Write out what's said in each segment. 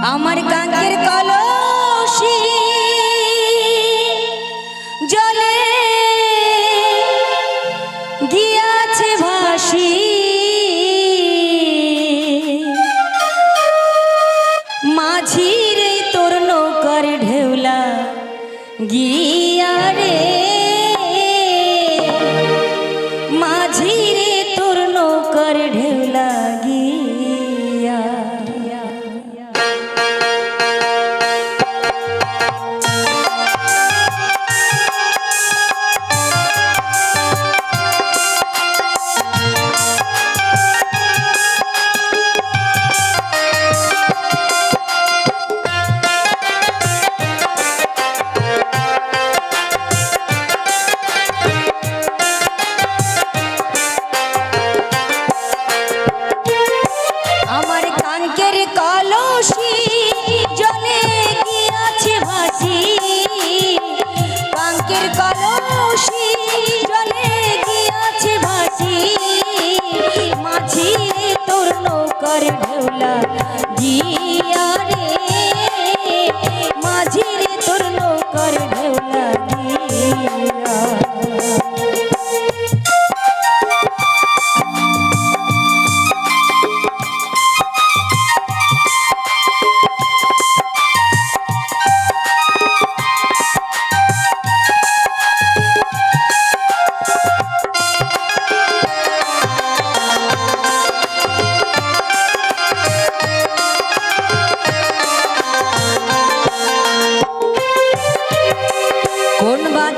আমার কাঙ্কের কলসি জলে গিয়াছে ভাসি মাঝির তোর নৌকার ঢেউলা গিয়া রে মাঝির তোর নৌকার ঢেউলা গিয়া।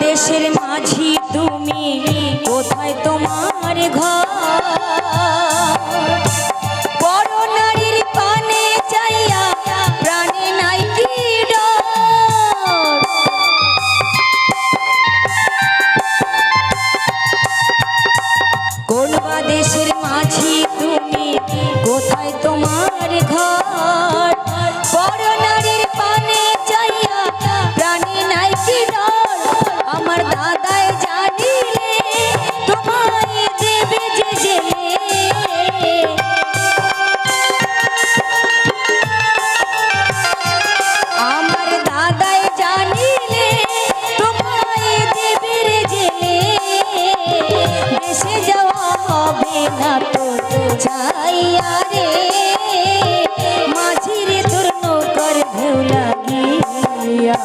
দেশের মাঝি তুমি কোথায় তোমার ঘর বড় নারীর পানে চাইয়া প্রাণে নাই কি ডর কোন বা দেশের মাঝি তুমি কোথায় তোমার ঘর বড় নারীর পানে চাইয়া প্রাণে নাই কি ডর আমার দাদাই জানিলে তোমায় দেবে যে জেলে আমার দাদাই জানিলে তোমায় দেবে রে জেলে দেশে যাওয়া হবে না তো চাইয়া রে মাঝির তোর নৌকার ঢেউ লাগিয়া।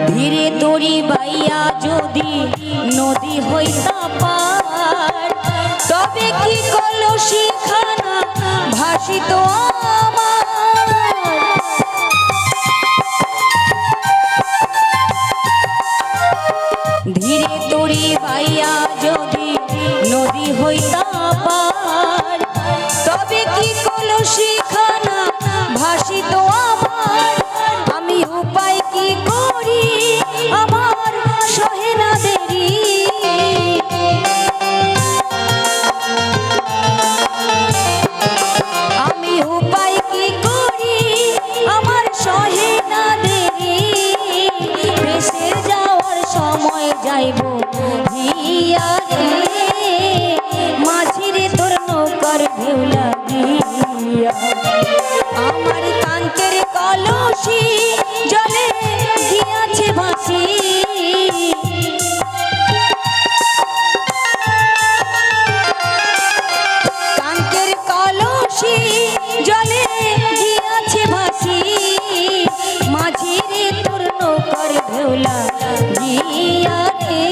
ধীরে দড়ি বাইয়া যদি নদী হইতা পার তবে কি কলসি খানা ভাসিত আমার ধীরে দড়ি বাইয়া যদি নদী হইতা পার তবে কি কলসি খানা ভাসিত আমার আমি উপায় কি করি আমার সহে না দেরি আমি উপায় কি করি আমার সহে না দেরি দেশে যাওয়ার সময় যাইব হিয়া রে মাঝিরে তোর নৌকার ঢেউ লাগিয়া আমার কাঙ্কের কলসি জলে গিয়াছে ভাসি কাঙ্কের কলসি জলে গিয়াছে ভাসি মাঝিরে তোর নৌকার ঢেউ লাগিয়া রে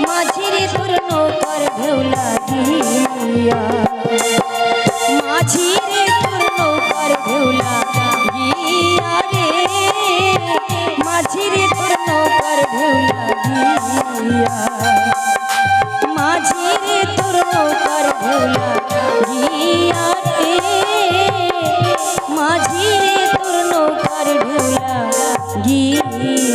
মাঝিরে তোর নৌকার ঢেউ লাগিয়া মাঝিরে তোর নৌকার ঢেউ লাগিয়া রে মাঝিরে তোর নৌকার ঢেউ লাগিয়া মাঝিরে তোর নৌকার ঢেউ লাগিয়া রে গীত